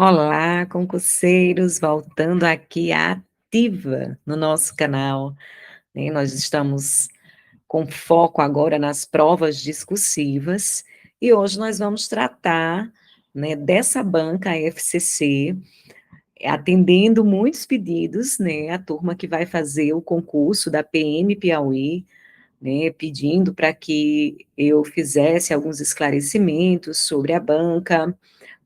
Olá, concurseiros, voltando aqui ativa no nosso canal, né, nós estamos com foco agora nas provas discursivas, e hoje nós vamos tratar, né, dessa banca FCC, atendendo muitos pedidos, né, a turma que vai fazer o concurso da PM Piauí, né, pedindo para que eu fizesse alguns esclarecimentos sobre a banca.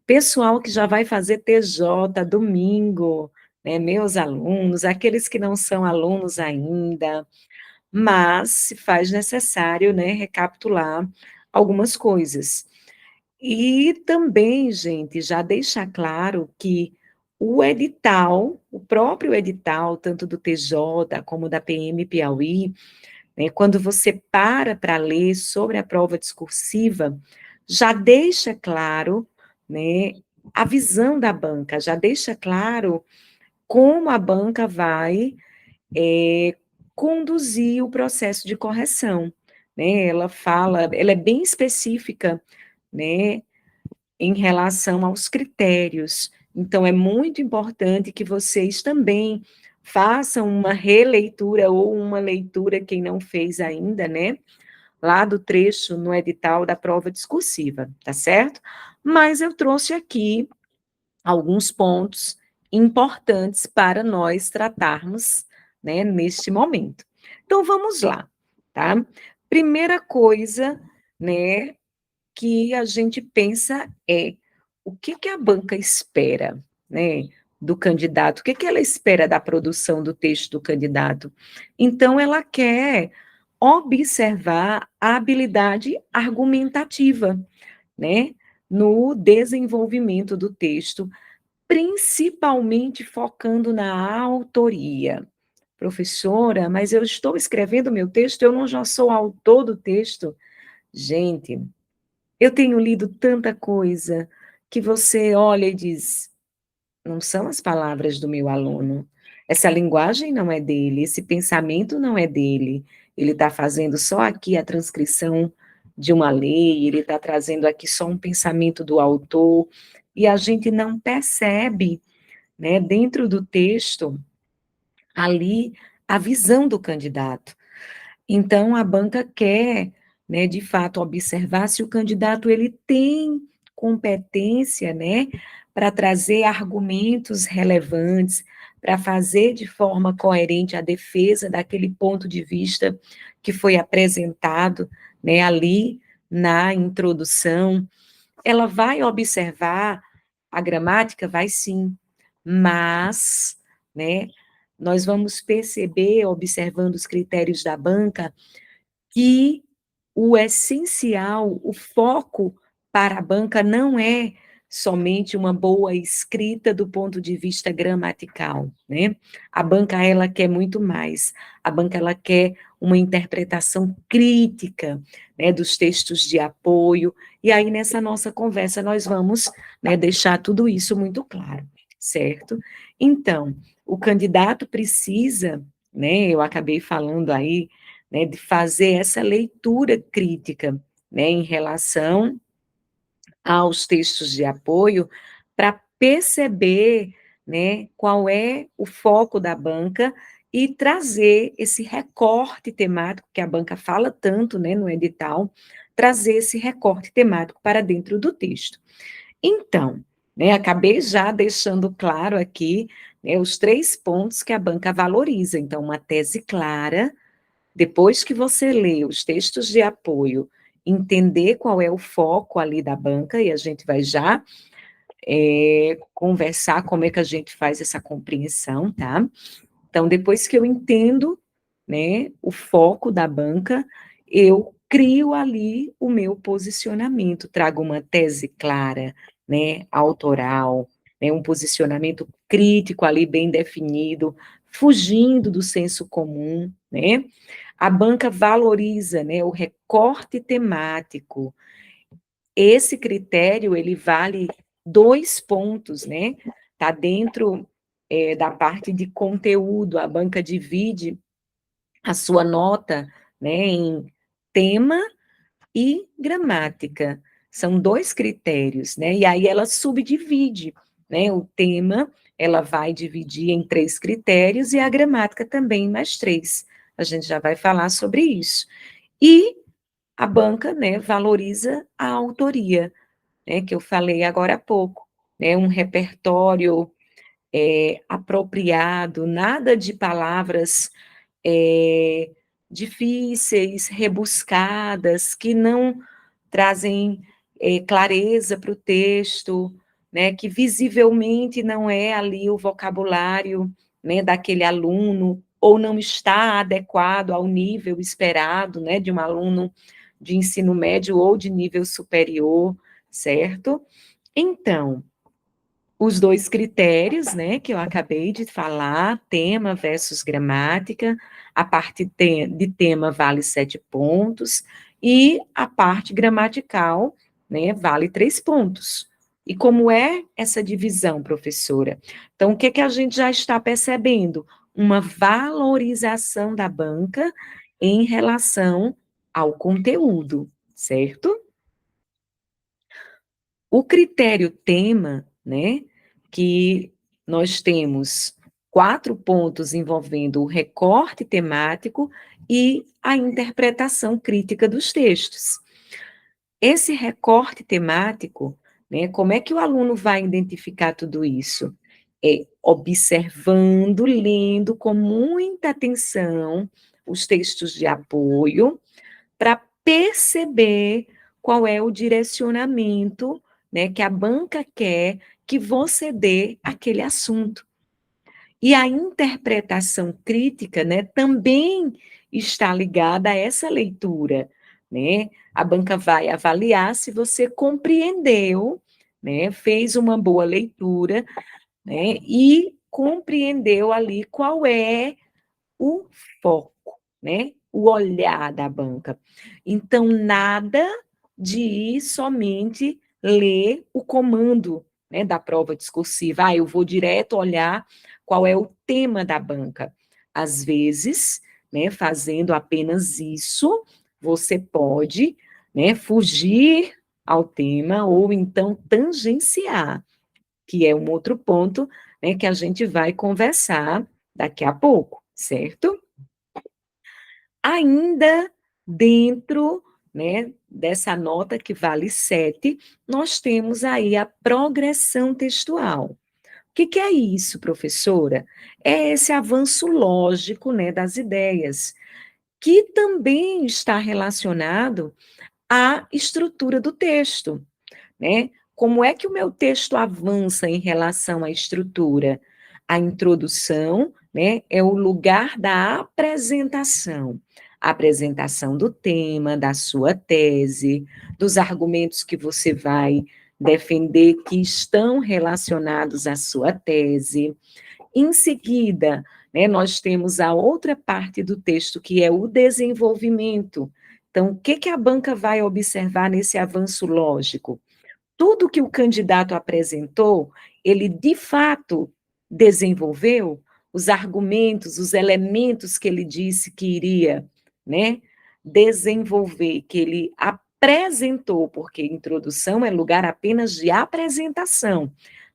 Pessoal que já vai fazer TJ domingo, né, meus alunos, aqueles que não são alunos ainda, mas se faz necessário, né, recapitular algumas coisas. E também, gente, já deixar claro que o edital, o próprio edital, tanto do TJ como da PM Piauí, né, quando você para ler sobre a prova discursiva, já deixa claro, né, a visão da banca, já deixa claro como a banca vai conduzir o processo de correção, né? Ela fala, ela é bem específica, né, em relação aos critérios. Então, é muito importante que vocês também façam uma releitura ou uma leitura, quem não fez ainda, né? Lá do trecho no edital da prova discursiva, tá certo? Mas eu trouxe aqui alguns pontos importantes para nós tratarmos, né, neste momento. Então vamos lá, tá? Primeira coisa, né, que a gente pensa é o que que a banca espera, né, do candidato, o que que ela espera da produção do texto do candidato. Então ela quer observar a habilidade argumentativa, né, no desenvolvimento do texto, principalmente focando na autoria. Professora, mas eu estou escrevendo meu texto, eu não já sou autor do texto. Gente, eu tenho lido tanta coisa que você olha e diz: não são as palavras do meu aluno. Essa linguagem não é dele, esse pensamento não é dele. Ele está fazendo só aqui a transcrição de uma lei, ele está trazendo aqui só um pensamento do autor, e a gente não percebe, né, dentro do texto, ali, a visão do candidato. Então, a banca quer, né, de fato, observar se o candidato ele tem competência, né, para trazer argumentos relevantes, para fazer de forma coerente a defesa daquele ponto de vista que foi apresentado, né, ali na introdução. Ela vai observar a gramática? Vai sim, mas, né, nós vamos perceber, observando os critérios da banca, que o essencial, o foco para a banca não é somente uma boa escrita do ponto de vista gramatical, né? A banca, ela quer muito mais. A banca, ela quer uma interpretação crítica, né, dos textos de apoio, e aí nessa nossa conversa nós vamos, né, deixar tudo isso muito claro, certo? Então, o candidato precisa, né, eu acabei falando aí, né, de fazer essa leitura crítica, né, em relação aos textos de apoio, para perceber, né, qual é o foco da banca e trazer esse recorte temático que a banca fala tanto, né, no edital, trazer esse recorte temático para dentro do texto. Então, né, acabei já deixando claro aqui, né, os 3 pontos que a banca valoriza. Então, uma tese clara, depois que você lê os textos de apoio, entender qual é o foco ali da banca, e a gente vai já conversar como é que a gente faz essa compreensão, tá? Então, depois que eu entendo, né, o foco da banca, eu crio ali o meu posicionamento, trago uma tese clara, né, autoral, né, um posicionamento crítico ali bem definido, fugindo do senso comum, né? A banca valoriza, né, o recorte temático. Esse critério, ele vale 2 pontos, né? Está dentro da parte de conteúdo, a banca divide a sua nota, né, em tema e gramática. São 2 critérios, né? E aí ela subdivide. né? O tema, ela vai dividir em 3 critérios e a gramática também mais 3. A gente já vai falar sobre isso. E a banca, né, valoriza a autoria, né, que eu falei agora há pouco, né, um repertório apropriado, nada de palavras eh, difíceis, rebuscadas, que não trazem clareza para o texto, né, que visivelmente não é ali o vocabulário, né, daquele aluno, ou não está adequado ao nível esperado, né, de um aluno de ensino médio ou de nível superior, certo? Então, os 2 critérios, né, que eu acabei de falar, tema versus gramática, a parte de tema vale 7 pontos, e a parte gramatical, né, vale 3 pontos. E como é essa divisão, professora? Então, o que que a gente já está percebendo? Uma valorização da banca em relação ao conteúdo, certo? O critério tema, né, que nós temos 4 pontos envolvendo o recorte temático e a interpretação crítica dos textos. Esse recorte temático, né, como é que o aluno vai identificar tudo isso? É observando, lendo com muita atenção os textos de apoio, para perceber qual é o direcionamento, né, que a banca quer que você dê aquele assunto. E a interpretação crítica, né, também está ligada a essa leitura, né? A banca vai avaliar se você compreendeu, né, fez uma boa leitura, né, e compreendeu ali qual é o foco, né? O olhar da banca. Então, nada de ir somente ler o comando, né, da prova discursiva. Eu vou direto olhar qual é o tema da banca. Às vezes, né, fazendo apenas isso, você pode, né, fugir ao tema ou então tangenciar, que é um outro ponto, né, que a gente vai conversar daqui a pouco, certo? Ainda dentro, né, dessa nota que vale 7, nós temos aí a progressão textual. O que que é isso, professora? É esse avanço lógico, né, das ideias, que também está relacionado à estrutura do texto, né? Como é que o meu texto avança em relação à estrutura? A introdução, né, é o lugar da apresentação. A apresentação do tema, da sua tese, dos argumentos que você vai defender que estão relacionados à sua tese. Em seguida, né, nós temos a outra parte do texto, que é o desenvolvimento. Então, o que que a banca vai observar nesse avanço lógico? Tudo que o candidato apresentou, ele de fato desenvolveu os argumentos, os elementos que ele disse que iria, né, desenvolver, que ele apresentou, porque introdução é lugar apenas de apresentação,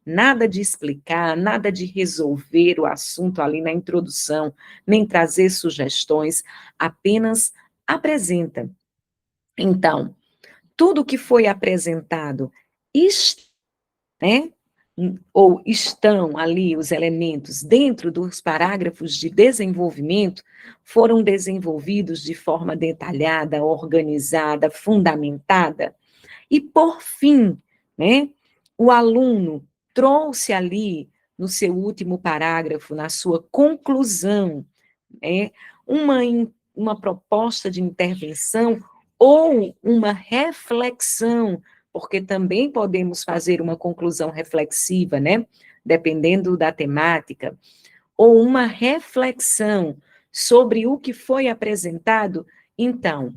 nada de explicar, nada de resolver o assunto ali na introdução, nem trazer sugestões, apenas apresenta. Então, tudo que foi apresentado, né, ou estão ali os elementos dentro dos parágrafos de desenvolvimento, foram desenvolvidos de forma detalhada, organizada, fundamentada, e por fim, né, o aluno trouxe ali no seu último parágrafo, na sua conclusão, né, uma, uma proposta de intervenção ou uma reflexão, porque também podemos fazer uma conclusão reflexiva, né? Dependendo da temática, ou uma reflexão sobre o que foi apresentado, então,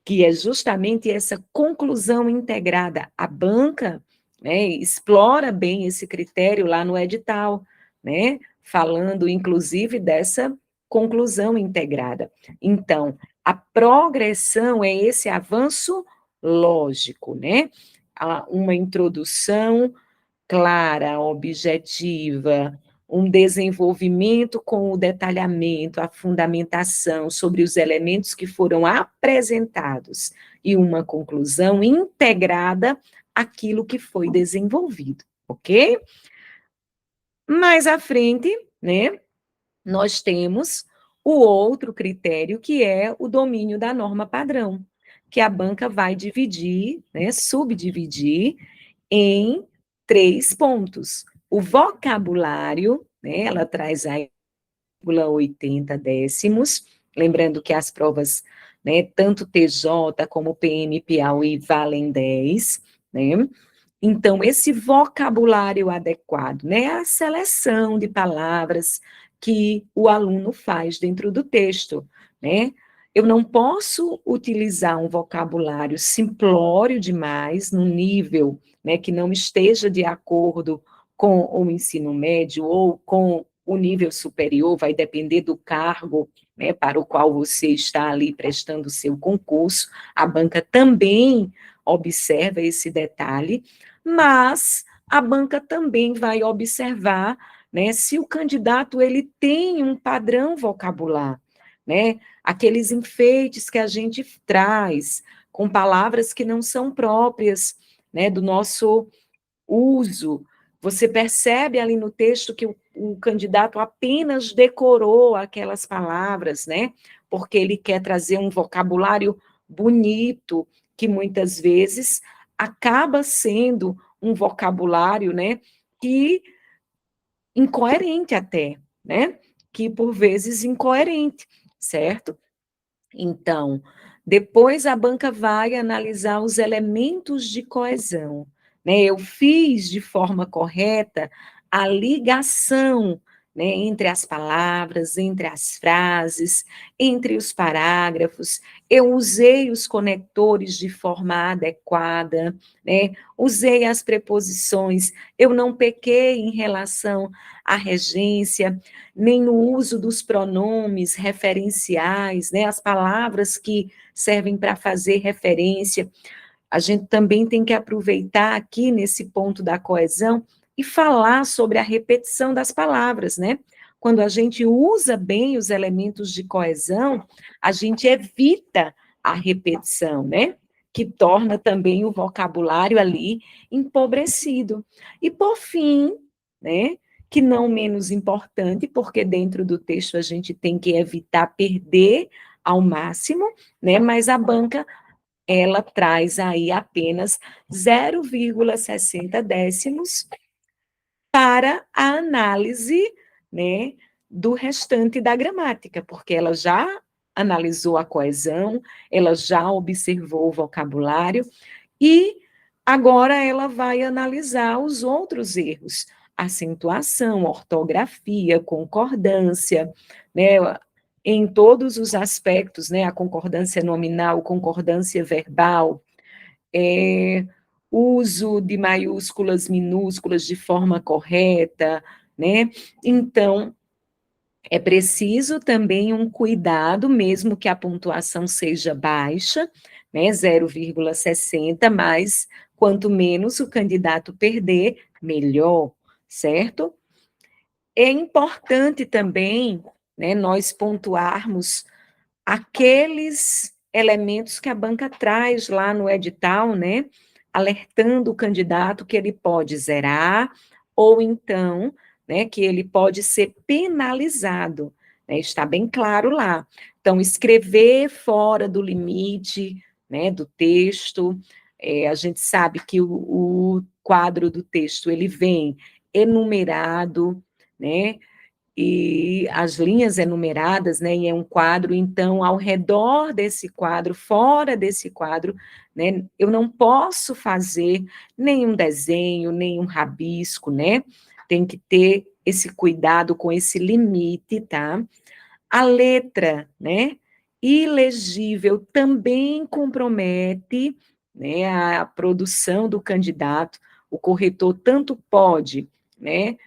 que é justamente essa conclusão integrada. A banca, né, explora bem esse critério lá no edital, né, falando inclusive dessa conclusão integrada. Então, a progressão é esse avanço lógico, né? Uma introdução, clara, objetiva, um desenvolvimento com o detalhamento, a fundamentação sobre os elementos que foram apresentados e uma conclusão integrada àquilo que foi desenvolvido, ok? Mais à frente, né, nós temos o outro critério, que é o domínio da norma padrão, que a banca vai dividir, né, subdividir em 3 pontos. O vocabulário, né, ela traz aí 0,80 décimos, lembrando que as provas, né, tanto TJ como PM Piauí valem 10, né? Então, esse vocabulário adequado, né, a seleção de palavras que o aluno faz dentro do texto, né? Eu não posso utilizar um vocabulário simplório demais, no nível, né, que não esteja de acordo com o ensino médio ou com o nível superior, vai depender do cargo, né, para o qual você está ali prestando o seu concurso. A banca também observa esse detalhe, mas a banca também vai observar, né, se o candidato ele tem um padrão vocabular, né, aqueles enfeites que a gente traz com palavras que não são próprias, né, do nosso uso. Você percebe ali no texto que o candidato apenas decorou aquelas palavras, né, porque ele quer trazer um vocabulário bonito, que muitas vezes acaba sendo um vocabulário, né, que incoerente até, né, que por vezes incoerente, certo? Então, depois a banca vai analisar os elementos de coesão, né? Eu fiz de forma correta a ligação, né, entre as palavras, entre as frases, entre os parágrafos. Eu usei os conectores de forma adequada, né? Usei as preposições. Eu não pequei em relação à regência, nem no uso dos pronomes referenciais, né, as palavras que servem para fazer referência. A gente também tem que aproveitar aqui nesse ponto da coesão e falar sobre a repetição das palavras, né? Quando a gente usa bem os elementos de coesão, a gente evita a repetição, né? Que torna também o vocabulário ali empobrecido. E por fim, né? Que não menos importante, porque dentro do texto a gente tem que evitar perder ao máximo, né? Mas a banca ela traz aí apenas 0,60 décimos para a análise, né, do restante da gramática, porque ela já analisou a coesão, ela já observou o vocabulário e agora ela vai analisar os outros erros, acentuação, ortografia, concordância, né, em todos os aspectos, né, a concordância nominal, concordância verbal, uso de maiúsculas, minúsculas de forma correta, né? Então, é preciso também um cuidado, mesmo que a pontuação seja baixa, né, 0,60, mas quanto menos o candidato perder, melhor, certo? É importante também, né, nós pontuarmos aqueles elementos que a banca traz lá no edital, né, alertando o candidato que ele pode zerar, ou então, né, que ele pode ser penalizado, né, está bem claro lá. Então, escrever fora do limite, né, do texto, a gente sabe que o quadro do texto, ele vem enumerado, né, e as linhas enumeradas, né, e é um quadro, então, ao redor desse quadro, fora desse quadro, né, eu não posso fazer nenhum desenho, nenhum rabisco, né, tem que ter esse cuidado com esse limite, tá? A letra, né, ilegível também compromete, né, a produção do candidato, o corretor tanto pode, né,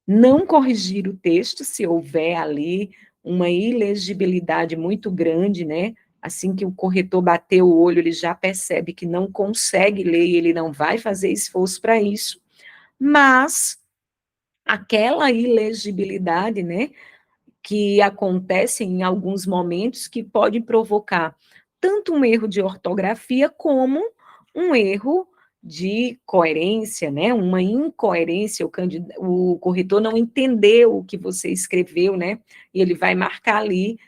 não corrigir o texto se houver ali uma ilegibilidade muito grande, né? Assim que o corretor bater o olho, ele já percebe que não consegue ler e ele não vai fazer esforço para isso. mas aquela ilegibilidade, né, que acontece em alguns momentos que pode provocar tanto um erro de ortografia como um erro de coerência, né, uma incoerência, o corretor não entendeu o que você escreveu, né, e ele vai marcar ali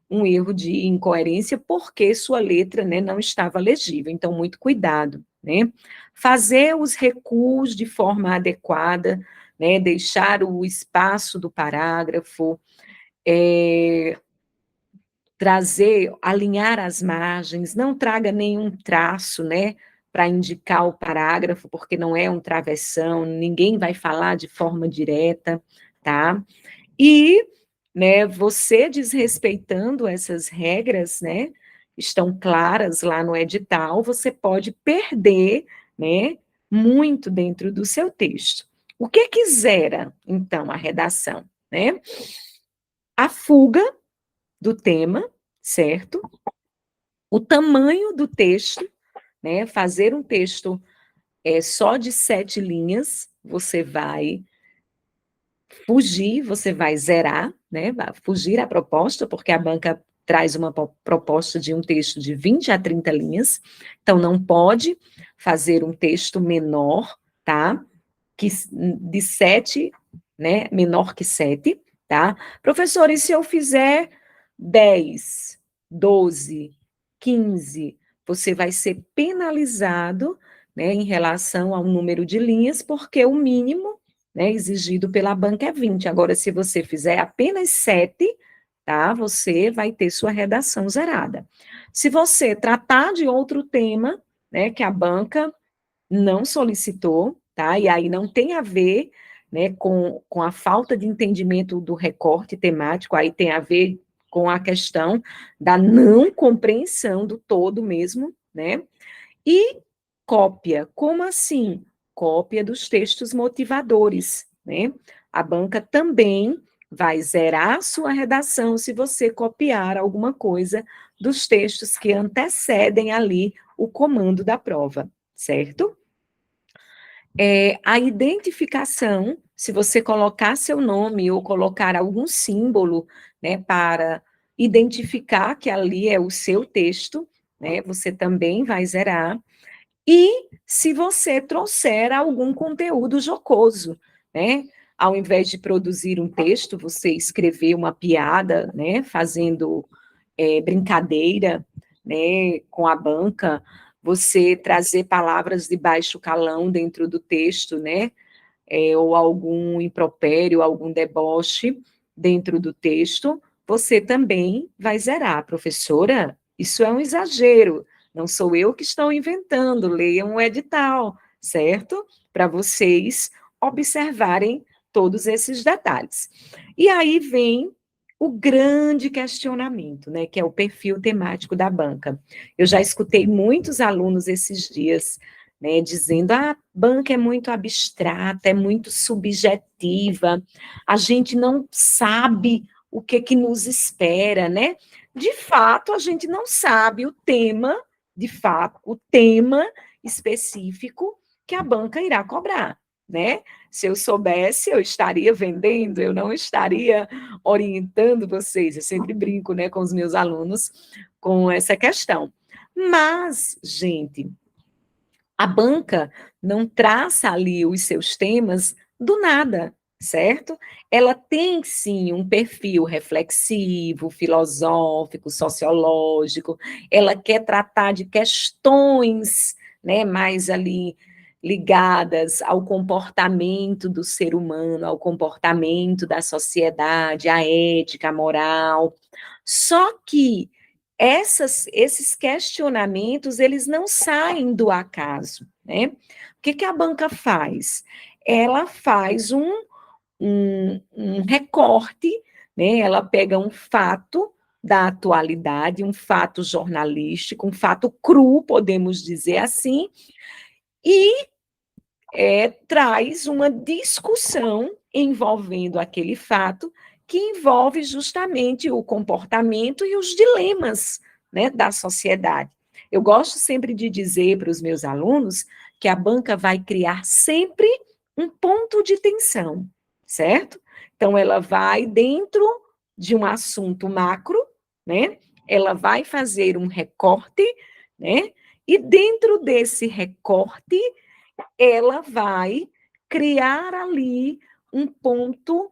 um erro de incoerência porque sua letra, né, não estava legível. Então, muito cuidado, né? Fazer os recuos de forma adequada, né, deixar o espaço do parágrafo, trazer, alinhar as margens, não traga nenhum traço, né, para indicar o parágrafo, porque não é um travessão, ninguém vai falar de forma direta, tá? E, né, você desrespeitando essas regras, né, estão claras lá no edital, você pode perder, né, muito dentro do seu texto. O que quisera, então, a redação, né? A fuga do tema, certo? O tamanho do texto, né? Fazer um texto só de 7 linhas, você vai fugir, você vai zerar, né? Vai fugir à proposta, porque a banca traz uma proposta de um texto de 20 a 30 linhas, então não pode fazer um texto menor, tá? De 7, né? Menor que 7, tá? Professor, e se eu fizer 10, 12, 15, você vai ser penalizado, né, em relação ao número de linhas, porque o mínimo, né, exigido pela banca é 20. Agora, se você fizer apenas 7, tá, você vai ter sua redação zerada. Se você tratar de outro tema, né, que a banca não solicitou, tá? E aí não tem a ver, né, com a falta de entendimento do recorte temático, aí tem a ver com a questão da não compreensão do todo mesmo, né? E cópia, como assim? Cópia dos textos motivadores, né? A banca também vai zerar sua redação se você copiar alguma coisa dos textos que antecedem ali o comando da prova, certo? A identificação, se você colocar seu nome ou colocar algum símbolo, né, para identificar que ali é o seu texto, né, você também vai zerar. E se você trouxer algum conteúdo jocoso, né, ao invés de produzir um texto, você escrever uma piada, né, fazendo brincadeira, né, com a banca, você trazer palavras de baixo calão dentro do texto, né, ou algum impropério, algum deboche dentro do texto, você também vai zerar. Professora, isso é um exagero, não sou eu que estou inventando, leiam um edital, certo? Para vocês observarem todos esses detalhes. E aí vem o grande questionamento, né, que é o perfil temático da banca. Eu já escutei muitos alunos esses dias, né, dizendo: ah, a banca é muito abstrata, é muito subjetiva, a gente não sabe o que nos espera, né? De fato, a gente não sabe o tema, de fato, o tema específico que a banca irá cobrar, né? Se eu soubesse, eu estaria vendendo, eu não estaria orientando vocês. Eu sempre brinco, né, com os meus alunos com essa questão. Mas, gente, a banca não traça ali os seus temas do nada, certo? Ela tem sim um perfil reflexivo, filosófico, sociológico, ela quer tratar de questões, né, mais ali ligadas ao comportamento do ser humano, ao comportamento da sociedade, à ética, à moral. Só que esses questionamentos, eles não saem do acaso, né? O que a banca faz? Ela faz um recorte, né? Ela pega um fato da atualidade, um fato jornalístico, um fato cru, podemos dizer assim, e traz uma discussão envolvendo aquele fato que envolve justamente o comportamento e os dilemas, né, da sociedade. Eu gosto sempre de dizer para os meus alunos que a banca vai criar sempre um ponto de tensão, certo? Então, ela vai dentro de um assunto macro, né? Ela vai fazer um recorte, né? E dentro desse recorte, ela vai criar ali um ponto,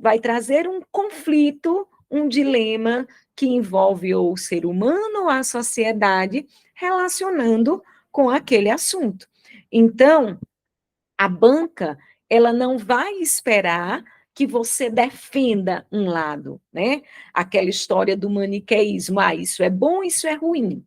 vai trazer um conflito, um dilema que envolve ou o ser humano ou a sociedade relacionando com aquele assunto. Então, a banca, ela não vai esperar que você defenda um lado, né? Aquela história do maniqueísmo, isso é bom, isso é ruim,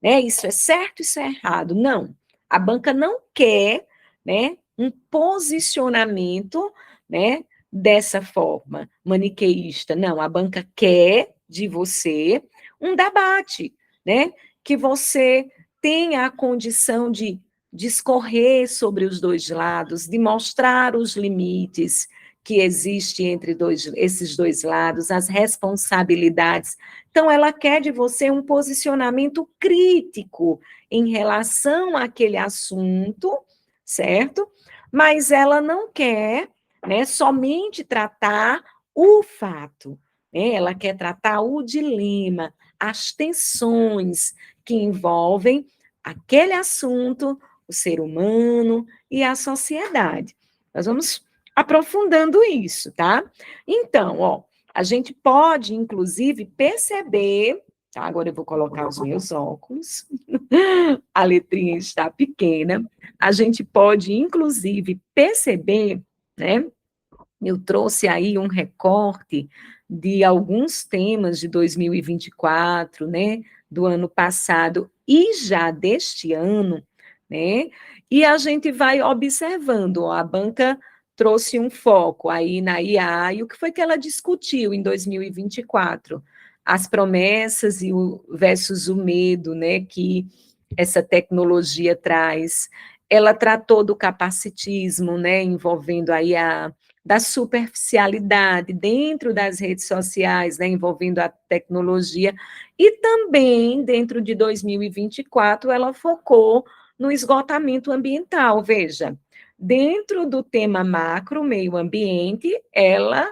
né? Isso é certo, isso é errado. Não. A banca não quer, né, um posicionamento, né, dessa forma maniqueísta. Não, a banca quer de você um debate, né? Que você tenha a condição de discorrer sobre os dois lados, de mostrar os limites que existem entre esses dois lados, as responsabilidades. Então, ela quer de você um posicionamento crítico em relação àquele assunto, certo? Mas ela não quer, né, somente tratar o fato, né? Ela quer tratar o dilema, as tensões que envolvem aquele assunto, o ser humano e a sociedade. Nós vamos aprofundando isso, tá? Então, ó, a gente pode, inclusive, perceber, tá? Agora eu vou colocar os meus óculos, a letrinha está pequena, a gente pode, inclusive, perceber, né? Eu trouxe aí um recorte de alguns temas de 2024, né, do ano passado e já deste ano, né, e a gente vai observando, ó, a banca trouxe um foco aí na IA, e o que foi que ela discutiu em 2024? As promessas e versus o medo, né, que essa tecnologia traz. Ela tratou do capacitismo, né, envolvendo aí da superficialidade dentro das redes sociais, né, envolvendo a tecnologia, e também, dentro de 2024, ela focou no esgotamento ambiental. Veja, dentro do tema macro, meio ambiente, ela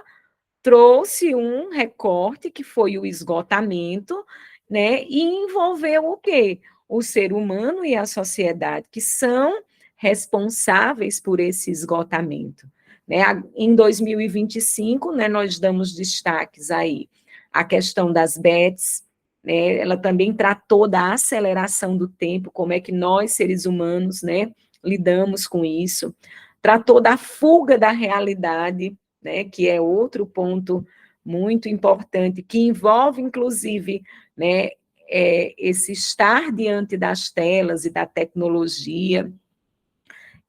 trouxe um recorte que foi o esgotamento, né, e envolveu o quê? O ser humano e a sociedade, que são responsáveis por esse esgotamento. Né? Em 2025, né, nós damos destaques aí à questão das bets, né, ela também tratou da aceleração do tempo, como é que nós, seres humanos, né, lidamos com isso, tratou da fuga da realidade, né, que é outro ponto muito importante, que envolve, inclusive, né, esse estar diante das telas e da tecnologia,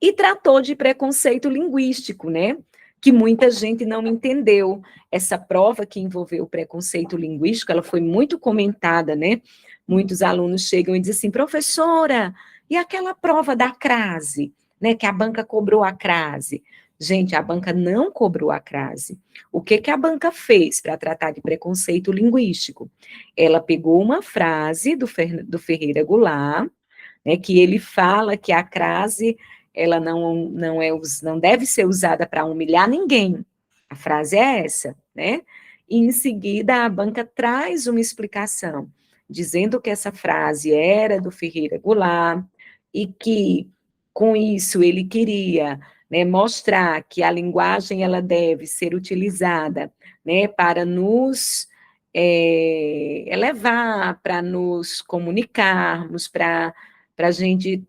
e tratou de preconceito linguístico, né? Que muita gente não entendeu. Essa prova que envolveu o preconceito linguístico, ela foi muito comentada, né? Muitos alunos chegam e dizem assim, professora, e aquela prova da crase, né? Que a banca cobrou a crase. Gente, a banca não cobrou a crase. O que que a banca fez para tratar de preconceito linguístico? Ela pegou uma frase do Ferreira Goulart, né, que ele fala que a crase ela não deve ser usada para humilhar ninguém. A frase é essa, né? E em seguida a banca traz uma explicação, dizendo que essa frase era do Ferreira Goulart e que com isso ele queria, né, mostrar que a linguagem ela deve ser utilizada, né, para nos elevar, para nos comunicarmos, para a gente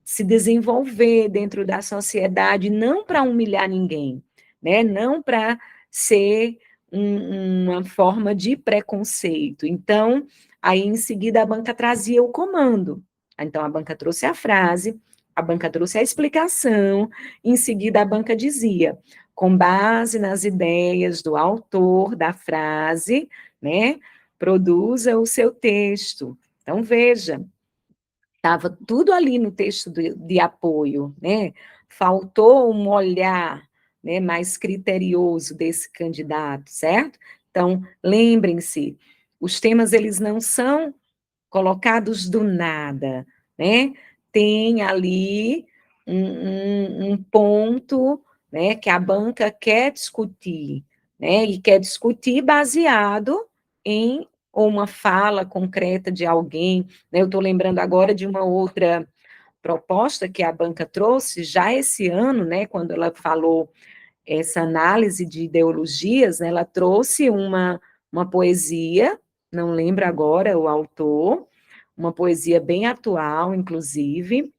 se desenvolver dentro da sociedade, não para humilhar ninguém, né? Não para ser uma forma de preconceito. Então, aí em seguida a banca trazia o comando. Então, a banca trouxe a frase, a banca trouxe a explicação, em seguida a banca dizia, com base nas ideias do autor da frase, né? Produza o seu texto. Então, veja, estava tudo ali no texto de apoio, né? Faltou um olhar, né, mais criterioso desse candidato, certo? Então, lembrem-se, os temas eles não são colocados do nada, né? Tem ali um ponto, né, que a banca quer discutir, né, e quer discutir baseado em uma fala concreta de alguém, né, eu estou lembrando agora de uma outra proposta que a banca trouxe já esse ano, né, quando ela falou essa análise de ideologias, né, ela trouxe uma poesia, não lembro agora o autor, uma poesia bem atual, inclusive,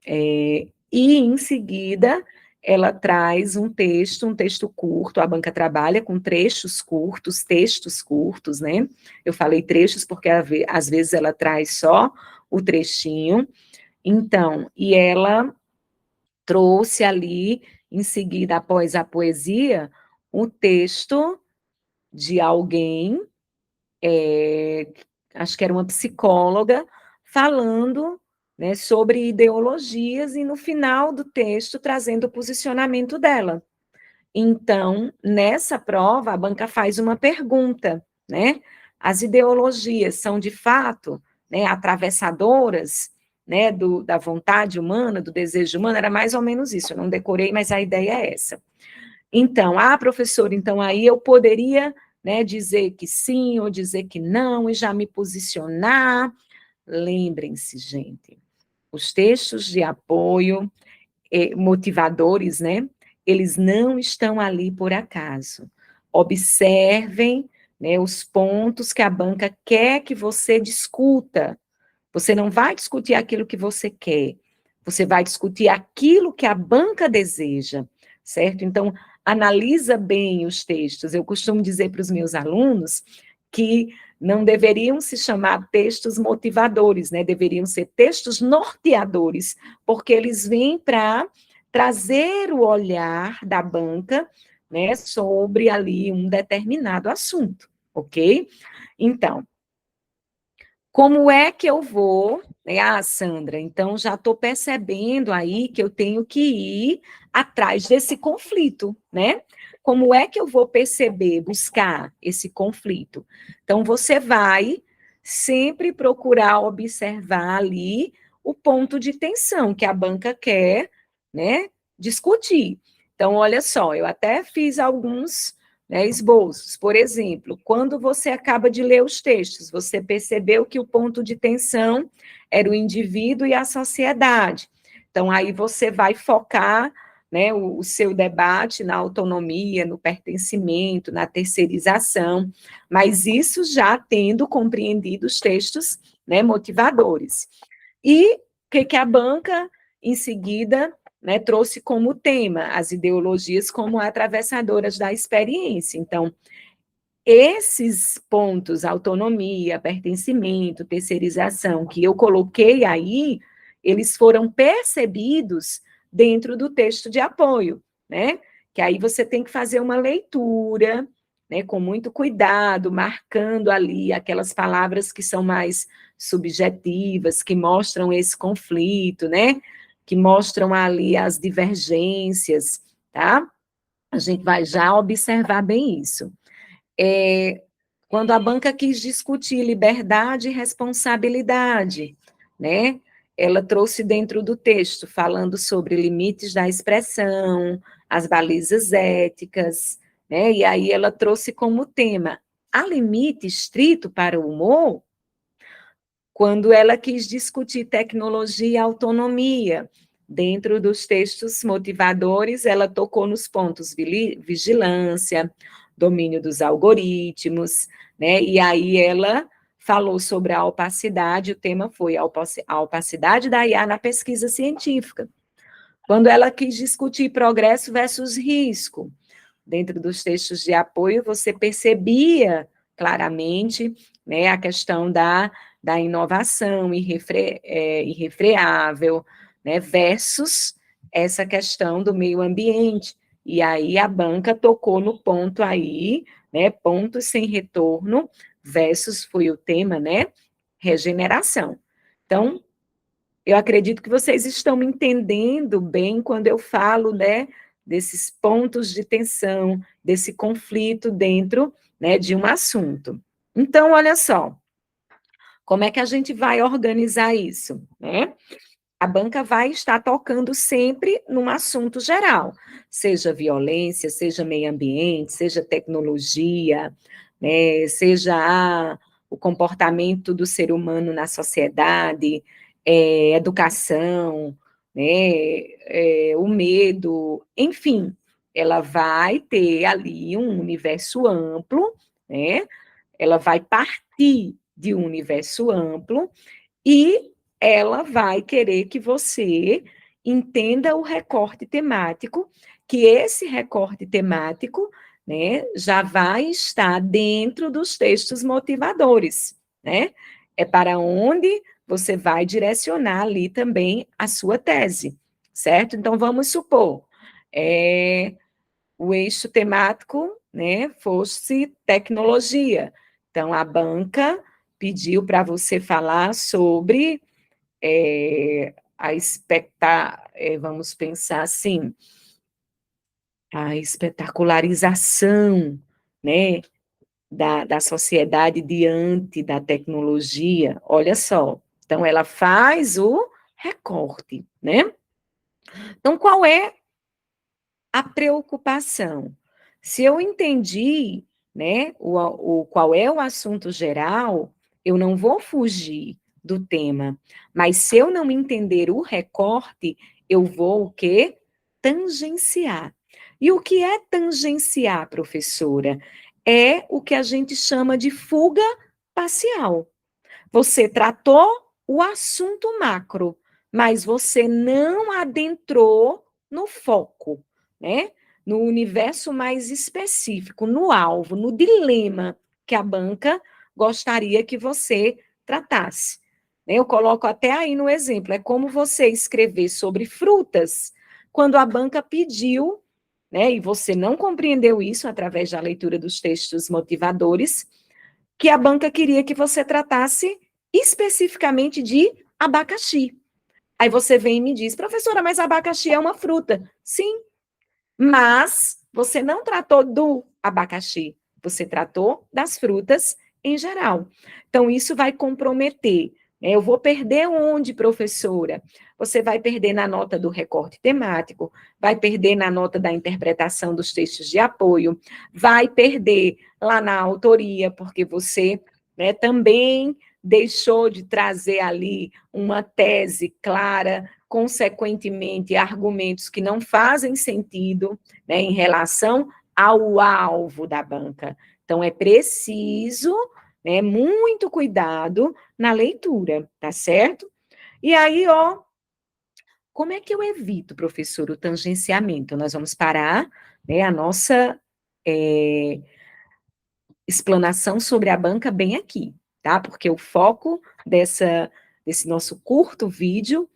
e em seguida ela traz um texto curto, a banca trabalha com textos curtos, né? Eu falei trechos porque às vezes ela traz só o trechinho, então, e ela trouxe ali, em seguida, após a poesia, o texto de alguém, acho que era uma psicóloga, falando, né, sobre ideologias e no final do texto trazendo o posicionamento dela. Então, nessa prova, a banca faz uma pergunta, né? As ideologias são de fato, né, atravessadoras, né, da vontade humana, do desejo humano, era mais ou menos isso, eu não decorei, mas a ideia é essa. Então, professora, então aí eu poderia, né, dizer que sim ou dizer que não e já me posicionar. Lembrem-se, gente, os textos de apoio, motivadores, né, eles não estão ali por acaso. Observem, né, os pontos que a banca quer que você discuta. Você não vai discutir aquilo que você quer, você vai discutir aquilo que a banca deseja, certo? Então, analisa bem os textos. Eu costumo dizer para os meus alunos que não deveriam se chamar textos motivadores, né? Deveriam ser textos norteadores, porque eles vêm para trazer o olhar da banca, né, sobre ali um determinado assunto, ok? Então, como é que eu vou, né? Sandra, então já estou percebendo aí que eu tenho que ir atrás desse conflito, né? Como é que eu vou perceber, buscar esse conflito? Então, você vai sempre procurar observar ali o ponto de tensão que a banca quer, né, discutir. Então, olha só, eu até fiz alguns, né, esboços. Por exemplo, quando você acaba de ler os textos, você percebeu que o ponto de tensão era o indivíduo e a sociedade. Então, aí você vai focar, né, o seu debate na autonomia, no pertencimento, na terceirização, mas isso já tendo compreendido os textos, né, motivadores. E o que a banca, em seguida, né, trouxe como tema as ideologias como atravessadoras da experiência. Então, esses pontos, autonomia, pertencimento, terceirização, que eu coloquei aí, eles foram percebidos dentro do texto de apoio, né? Que aí você tem que fazer uma leitura, né, com muito cuidado, marcando ali aquelas palavras que são mais subjetivas, que mostram esse conflito, né? Que mostram ali as divergências, tá? A gente vai já observar bem isso. Quando a banca quis discutir liberdade e responsabilidade, né? Ela trouxe dentro do texto, falando sobre limites da expressão, as balizas éticas, né? E aí ela trouxe como tema: há limite estrito para o humor? Quando ela quis discutir tecnologia e autonomia, dentro dos textos motivadores, ela tocou nos pontos vigilância, domínio dos algoritmos, né? E aí ela falou sobre a opacidade, o tema foi a opacidade da IA na pesquisa científica. Quando ela quis discutir progresso versus risco, dentro dos textos de apoio, você percebia claramente, né, a questão da inovação irrefreável, né, versus essa questão do meio ambiente. E aí a banca tocou no ponto aí, né, pontos sem retorno versus foi o tema, né, regeneração. Então, eu acredito que vocês estão me entendendo bem quando eu falo, né, desses pontos de tensão, desse conflito dentro, né, de um assunto. Então, olha só, como é que a gente vai organizar isso, né? a banca vai estar tocando sempre num assunto geral, seja violência, seja meio ambiente, seja tecnologia, né, seja o comportamento do ser humano na sociedade, educação, né, o medo, enfim, ela vai ter ali um universo amplo, né, ela vai partir de um universo amplo e ela vai querer que você entenda o recorte temático, que esse recorte temático, né, já vai estar dentro dos textos motivadores, né? É para onde você vai direcionar ali também a sua tese, certo? Então, vamos supor, o eixo temático, né, fosse tecnologia. Então, a banca pediu para você falar sobre vamos pensar assim, a espetacularização, né, da sociedade diante da tecnologia. Olha só, então ela faz o recorte, né? Então, qual é a preocupação? Se eu entendi, né, qual é o assunto geral, eu não vou fugir do tema, mas se eu não entender o recorte, eu vou o quê? Tangenciar. E o que é tangenciar, professora? É o que a gente chama de fuga parcial. Você tratou o assunto macro, mas você não adentrou no foco, né? No universo mais específico, no alvo, no dilema que a banca gostaria que você tratasse. Eu coloco até aí no exemplo, é como você escrever sobre frutas quando a banca pediu, né, e você não compreendeu isso através da leitura dos textos motivadores, que a banca queria que você tratasse especificamente de abacaxi. Aí você vem e me diz, professora, mas abacaxi é uma fruta. Sim, mas você não tratou do abacaxi, você tratou das frutas em geral. Então, isso vai comprometer. Eu vou perder onde, professora? Você vai perder na nota do recorte temático, vai perder na nota da interpretação dos textos de apoio, vai perder lá na autoria, porque você, né, também deixou de trazer ali uma tese clara, consequentemente, argumentos que não fazem sentido, né, em relação ao alvo da banca. Então, é preciso, né, muito cuidado na leitura, tá certo? E aí, ó, como é que eu evito, professor, o tangenciamento? Nós vamos parar, né, a nossa explanação sobre a banca bem aqui, tá? Porque o foco desse nosso curto vídeo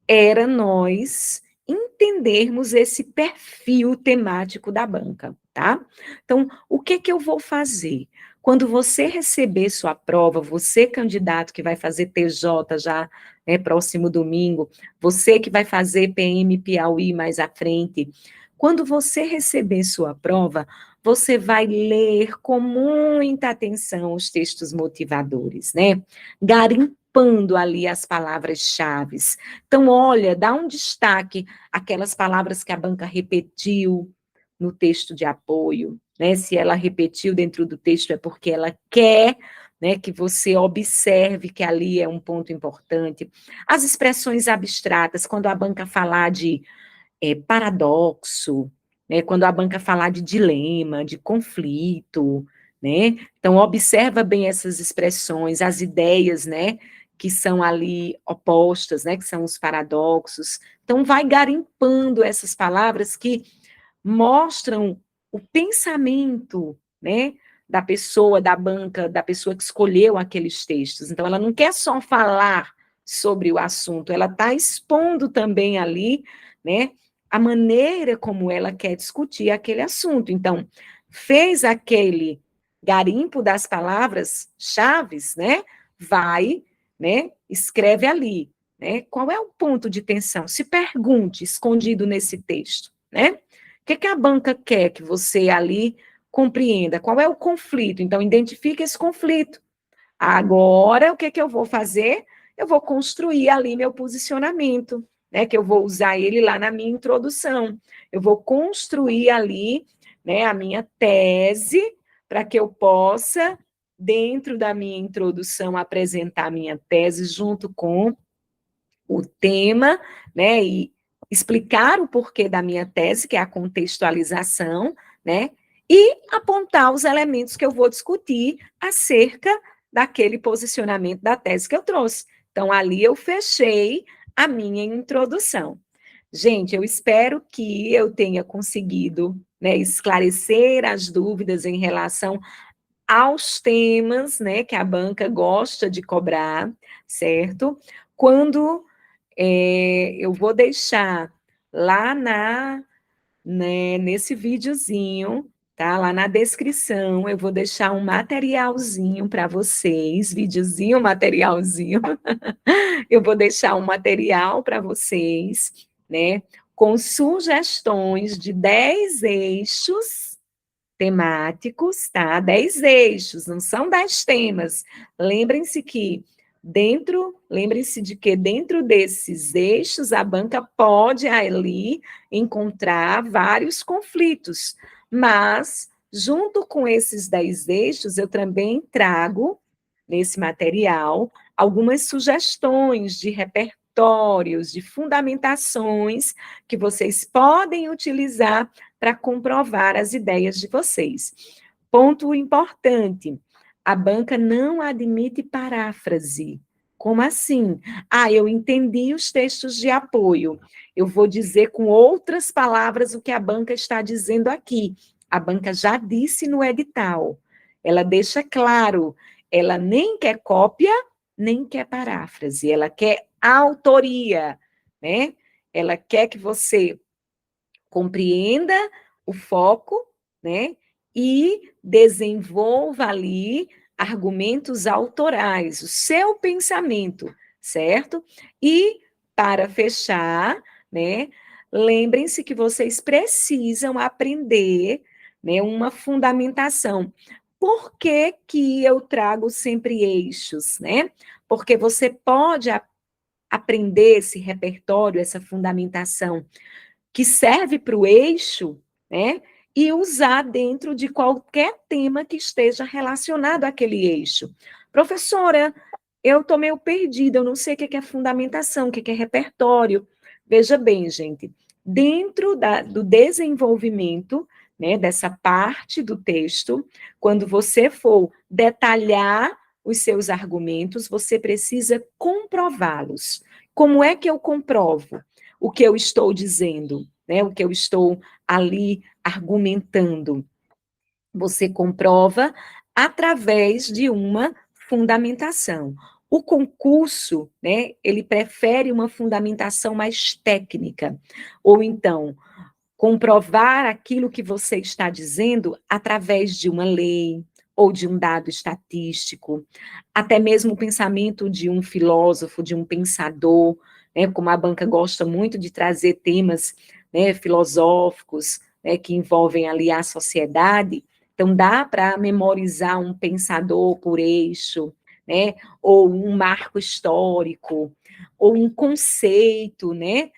era nós entendermos esse perfil temático da banca, tá? Então, o que que eu vou fazer? Quando você receber sua prova, você, candidato que vai fazer TJ já, né, próximo domingo, você que vai fazer PM Piauí mais à frente, quando você receber sua prova, você vai ler com muita atenção os textos motivadores, né? Garimpando ali as palavras-chave. Então, olha, dá um destaque àquelas palavras que a banca repetiu no texto de apoio, né? Se ela repetiu dentro do texto é porque ela quer, né, que você observe que ali é um ponto importante. As expressões abstratas, quando a banca falar de paradoxo, né, quando a banca falar de dilema, de conflito, né? Então, observa bem essas expressões, as ideias, né, que são ali opostas, né, que são os paradoxos. Então, vai garimpando essas palavras que mostram o pensamento, né, da pessoa, da banca, da pessoa que escolheu aqueles textos. Então, ela não quer só falar sobre o assunto, ela está expondo também ali, né, a maneira como ela quer discutir aquele assunto. Então, fez aquele garimpo das palavras-chaves, né? Vai, né? Escreve ali, né? Qual é o ponto de tensão? Se pergunte, escondido nesse texto, né? O que a banca quer que você ali compreenda? Qual é o conflito? Então, identifique esse conflito. Agora, o que eu vou fazer? eu vou construir ali meu posicionamento, né, que eu vou usar ele lá na minha introdução. Eu vou construir ali, né, a minha tese para que eu possa, dentro da minha introdução, apresentar a minha tese junto com o tema, né, e explicar o porquê da minha tese, que é a contextualização, né, e apontar os elementos que eu vou discutir acerca daquele posicionamento da tese que eu trouxe. Então, ali eu fechei a minha introdução. Gente, eu espero que eu tenha conseguido, né, esclarecer as dúvidas em relação aos temas, né, que a banca gosta de cobrar, certo? Quando eu vou deixar lá nesse videozinho, tá? Lá na descrição, eu vou deixar um materialzinho para vocês, videozinho, materialzinho. Eu vou deixar um material para vocês, né? Com sugestões de 10 eixos temáticos, tá? 10 eixos, não são 10 temas. Lembrem-se de que dentro desses eixos a banca pode ali encontrar vários conflitos, mas junto com esses 10 eixos eu também trago nesse material algumas sugestões de repertórios, de fundamentações que vocês podem utilizar para comprovar as ideias de vocês. Ponto importante: a banca não admite paráfrase. Como assim? Eu entendi os textos de apoio. Eu vou dizer com outras palavras o que a banca está dizendo aqui. A banca já disse no edital. Ela deixa claro, ela nem quer cópia, nem quer paráfrase, ela quer autoria, né? Ela quer que você compreenda o foco, né? E desenvolva ali argumentos autorais, o seu pensamento, certo? E, para fechar, né? Lembrem-se que vocês precisam aprender, né, uma fundamentação. Por que que eu trago sempre eixos, né? Porque você pode aprender esse repertório, essa fundamentação que serve para o eixo, né? E usar dentro de qualquer tema que esteja relacionado àquele eixo. Professora, eu estou meio perdida, eu não sei o que é fundamentação, o que é repertório. Veja bem, gente, dentro do desenvolvimento, né, dessa parte do texto, quando você for detalhar os seus argumentos, você precisa comprová-los. Como é que eu comprovo o que eu estou dizendo, né, o que eu estou ali argumentando? Você comprova através de uma fundamentação. O concurso, né, ele prefere uma fundamentação mais técnica, ou então comprovar aquilo que você está dizendo através de uma lei ou de um dado estatístico, até mesmo o pensamento de um filósofo, de um pensador, né, como a banca gosta muito de trazer temas, né, filosóficos, né, que envolvem ali a sociedade. Então, dá para memorizar um pensador por eixo, né, ou um marco histórico, ou um conceito, né,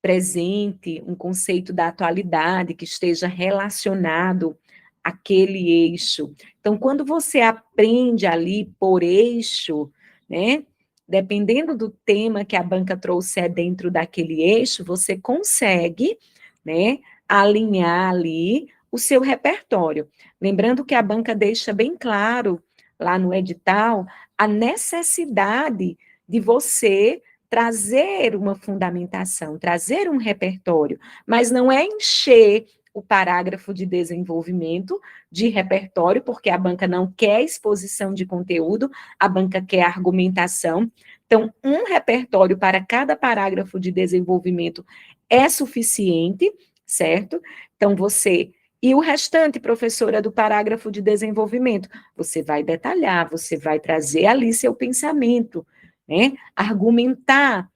presente, um conceito da atualidade que esteja relacionado àquele eixo. Então, quando você aprende ali por eixo, né, dependendo do tema que a banca trouxer dentro daquele eixo, você consegue, né, alinhar ali o seu repertório. Lembrando que a banca deixa bem claro lá no edital a necessidade de você trazer uma fundamentação, trazer um repertório, mas não é encher o parágrafo de desenvolvimento de repertório, porque a banca não quer exposição de conteúdo, a banca quer argumentação. Então, um repertório para cada parágrafo de desenvolvimento é suficiente, certo? Então, e o restante, professora, do parágrafo de desenvolvimento, você vai detalhar, você vai trazer ali seu pensamento, né? Argumentar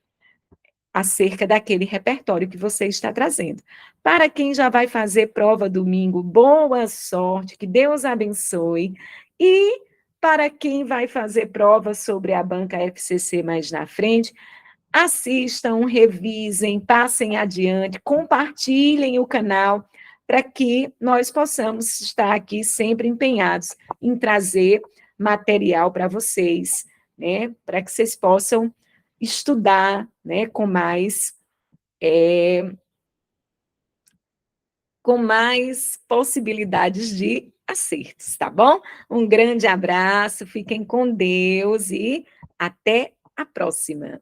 acerca daquele repertório que você está trazendo. Para quem já vai fazer prova domingo, boa sorte, que Deus abençoe. E para quem vai fazer prova sobre a banca FCC mais na frente, assistam, revisem, passem adiante, compartilhem o canal, para que nós possamos estar aqui sempre empenhados em trazer material para vocês, né, para que vocês possam estudar, né, com mais possibilidades de acertos, tá bom? Um grande abraço, fiquem com Deus e até a próxima.